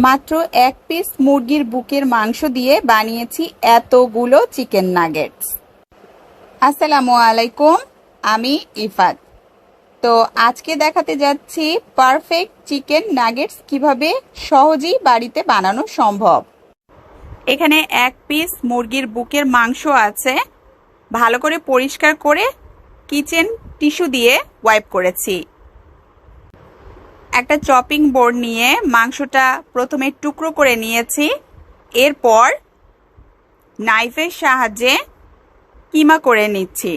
মাত্র এক পিস মুরগির বুকের মাংস দিয়ে বানিয়েছি এতগুলো চিকেন নাগেটস। আসসালামু আলাইকুম, আমি ইফাত। তো আজকে দেখাতে যাচ্ছি পারফেক্ট চিকেন নাগেটস কিভাবে সহজেই বাড়িতে বানানো সম্ভব। এখানে এক পিস মুরগির বুকের মাংস আছে, ভালো করে পরিষ্কার করে কিচেন টিস্যু দিয়ে ওয়াইপ করেছি। একটা চপিং বোর্ড নিয়ে মাংসটা প্রথমে টুকরো করে নিয়েছি, এরপর নাইফের সাহায্যে কিমা করে নিচ্ছি।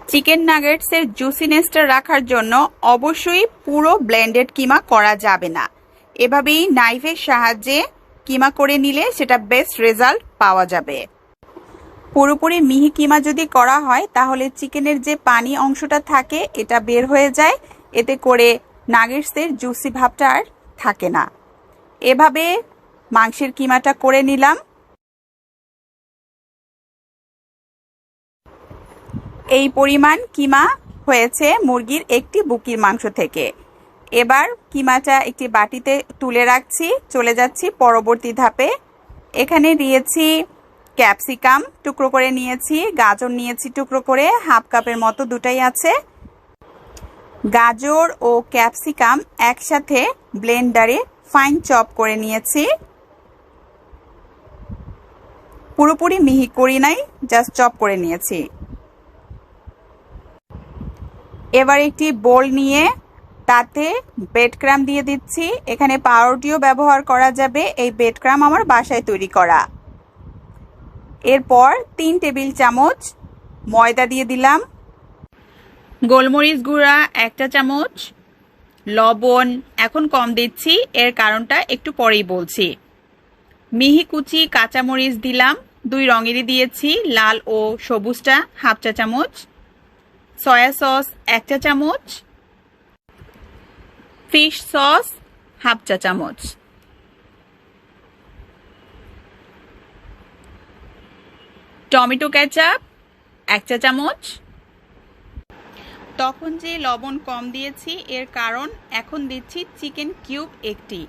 চিকেন নাগেটসের জুসিনেসটা রাখার জন্য অবশ্যই পুরো ব্লেন্ডেড কিমা করা যাবে না, এভাবেই নাইফের সাহায্যে কিমা করে নিলে সেটা বেস্ট রেজাল্ট পাওয়া যাবে। পুরোপুরি মিহি কিমা যদি করা হয় তাহলে চিকেনের যে পানি অংশটা থাকে এটা বের হয়ে যায়, এতে করে নাগেটসের জুসি ভাবটা আর থাকে না। এভাবে মাংসের কিমাটা করে নিলাম। এই পরিমাণ কিমা হয়েছে মুরগির একটি বুকের মাংস থেকে। এবার কিমাটা একটি বাটিতে তুলে রাখছি, চলে যাচ্ছি পরবর্তী ধাপে। এখানে দিয়েছি ক্যাপসিকাম টুকরো করে নিয়েছি, গাজর নিয়েছি টুকরো করে, হাফ কাপের মতো দুটাই আছে। গাজর ও ক্যাপসিকাম একসাথে ব্লেন্ডারে ফাইন চপ করে নিয়েছি, পুরোপুরি মিহি করি নাই, জাস্ট চপ করে নিয়েছি। এবার একটি বোল নিয়ে তাতে ব্রেড ক্রাম্ব দিয়ে দিচ্ছি। এখানে পাউরুটিও ব্যবহার করা যাবে, এই ব্রেড ক্রাম্ব আমার বাসায় তৈরি করা। এরপর 3 টেবিল চামচ ময়দা দিয়ে দিলাম, গোলমরিচ গুঁড়া 1 চামচ, লবণ এখন কম দিচ্ছি, এর কারণটা একটু পরেই বলছি। মিহি কুচি কাঁচামরিচ দিলাম, 2 রঙেরই দিয়েছি, লাল ও সবুজটা হাফ চা চামচ, সয়া সস 1 চা চামচ, ফিশ সস হাফ চা চামচ, টমেটো কেচাপ 1 চা চামচ। তখন যে লবণ কম দিয়েছি এর কারণ এখন দিচ্ছি চিকেন কিউব একটি।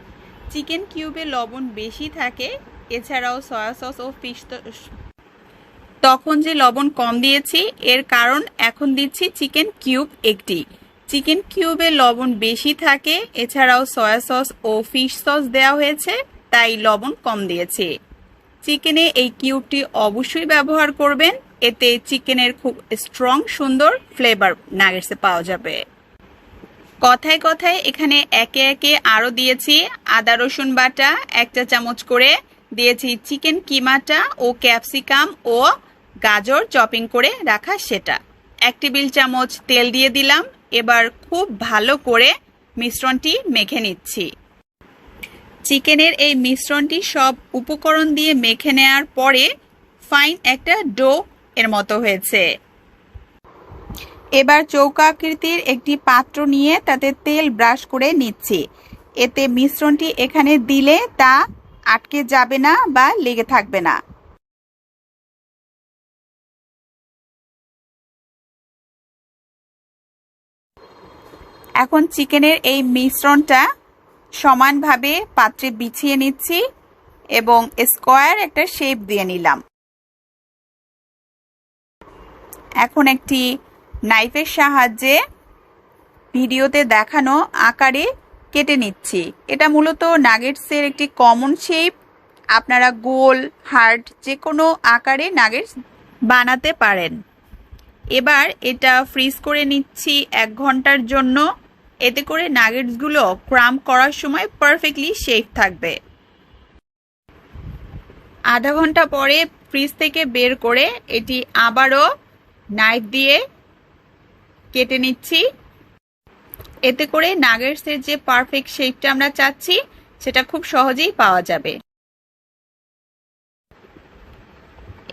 চিকেন কিউবে লবণ বেশি থাকে, এছাড়াও সয়া সস ও ফিশ। তখন যে লবণ কম দিয়েছি এর কারণ এখন দিচ্ছি চিকেন কিউব একটি। চিকেন কিউবে লবণ বেশি থাকে, এছাড়াও সয়া সস ও ফিশ সস দেওয়া হয়েছে, তাই লবণ কম দিয়েছি। চিকেনে এই কিউবটি অবশ্যই ব্যবহার করবেন, এতে চিকেনের খুব স্ট্রং সুন্দর ফ্লেভার নাগেটসে পাওয়া যাবে। কথায় কথায় এখানে একে একে আরও দিয়েছি আদা রসুন বাটা 1 চা চামচ করে, দিয়েছি চিকেন কিমাটা ও ক্যাপসিকাম ও গাজর চপিং করে রাখা সেটা। 1 টেবিল চামচ তেল দিয়ে দিলাম। এবার খুব ভালো করে মিশ্রণটি মেখে নিচ্ছি। চিকেনের এই মিশ্রণটি সব উপকরণ দিয়ে মেখে নেওয়ার পরে ফাইন একটা ডো এর মতো হয়েছে। এবার চৌকা আকৃতির একটি পাত্র নিয়ে তাতে তেল ব্রাশ করে নিচ্ছি, এতে মিশ্রণটি এখানে দিলে তা আটকে যাবে না বা লেগে থাকবে না। এখন চিকেনের এই মিশ্রণটা সমানভাবে পাত্রে বিছিয়ে নিচ্ছি এবং স্কোয়ার একটা শেপ দিয়ে নিলাম। এখন একটি নাইফের সাহায্যে ভিডিওতে দেখানো আকারে কেটে নিচ্ছি। এটা মূলত নাগেটসের একটি কমন শেপ, আপনারা গোল হার্ট যে কোনো আকারে নাগেটস বানাতে পারেন। এবার এটা ফ্রিজ করে নিচ্ছি 1 ঘন্টার জন্য, এতে করে নাগেটসগুলো ক্রাম্প করার সময় পারফেক্টলি শেপ থাকবে। আধা ঘন্টা পরে ফ্রিজ থেকে বের করে এটি আবারও নাইফ দিয়ে কেটে নিচ্ছি, এতে করে নাগেটসের যে পারফেক্ট শেপটা আমরা চাচ্ছি সেটা খুব সহজেই পাওয়া যাবে।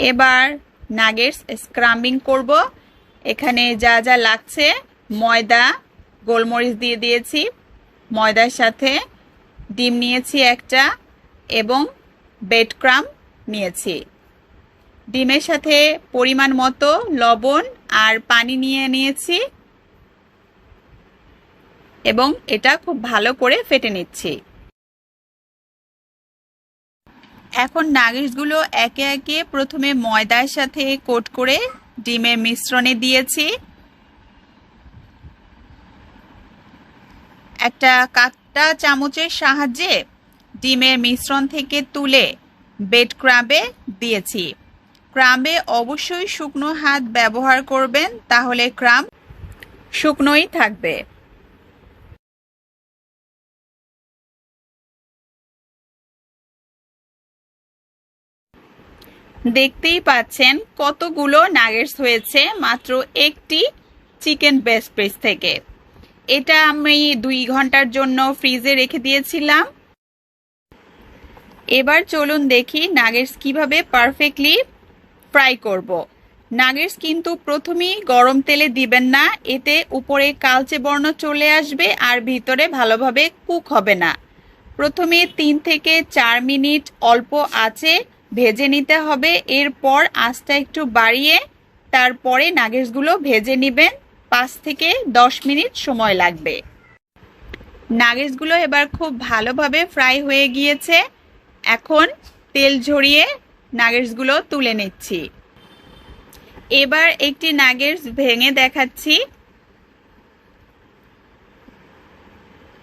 এবার নাগেটস স্ক্রাম্বিং করব। এখানে যা যা লাগছে, ময়দা, গোলমরিচ দিয়ে দিয়েছি, ময়দার সাথে ডিম নিয়েছি 1টা এবং ব্রেড ক্রাম্ব নিয়েছি। ডিমের সাথে পরিমাণ মতো লবণ আর পানি নিয়ে নিয়েছি এবং এটা খুব ভালো করে ফেটে নিচ্ছি। এখন নাগেটসগুলো একে একে প্রথমে ময়দার সাথে কোট করে ডিমের মিশ্রণে দিয়েছি। একটা কাঁটা চামচের সাহায্যে ডিমের মিশ্রণ থেকে তুলে ব্রেড ক্রাম্বে দিয়েছি। ক্রাম্বে অবশ্যই শুকনো হাত ব্যবহার করবেন, তাহলে ক্রাম্ব শুকনোই থাকবে। দেখতেই পাচ্ছেন কতগুলো নাগেটস হয়েছে মাত্র একটি চিকেন ব্রেস্ট পিস থেকে। এটা আমি 2 ঘন্টার জন্য ফ্রিজে রেখে দিয়েছিলাম। এবার চলুন দেখি নাগেটস কিভাবে পারফেক্টলি ফ্রাই করব। নাগেটস কিন্তু প্রথমেই গরম তেলে দিবেন না, এতে উপরে কালচে বর্ণ চলে আসবে আর ভিতরে ভালোভাবে কুক হবে না। প্রথমে 3 থেকে 4 মিনিট অল্প আঁচে ভেজে নিতে হবে। এরপর আঁচটা একটু বাড়িয়ে তারপরে নাগেটসগুলো ভেজে নেবেন। 5 থেকে 10 মিনিট সময় লাগবে। নাগেটসগুলো এবার খুব ভালোভাবে ফ্রাই হয়ে গিয়েছে। এখন তেল ঝরিয়ে নাগেটসগুলো তুলে নিচ্ছি। এবার একটি নাগেটস ভেঙে দেখাচ্ছি।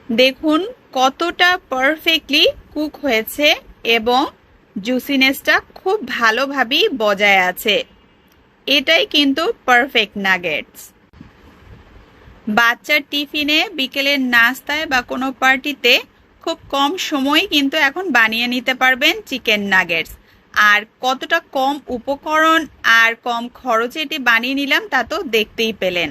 দেখুন কতটা পারফেক্টলি কুক হয়েছে এবং জুসিনেসটা খুব ভালোভাবেই বজায় আছে। এটাই কিন্তু পারফেক্ট নাগেটস। বাচ্চার টিফিনে, বিকেলের নাস্তায় বা কোনো পার্টিতে খুব কম সময় কিন্তু এখন বানিয়ে নিতে পারবেন চিকেন নাগেটস। আর কতটা কম উপকরণ আর কম খরচে এটি বানিয়ে নিলাম তা তো দেখতেই পেলেন।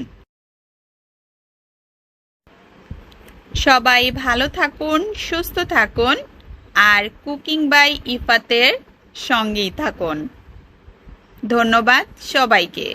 সবাই ভালো থাকুন, সুস্থ থাকুন আর কুকিং বাই ইফাতের সঙ্গেই থাকুন। ধন্যবাদ সবাইকে।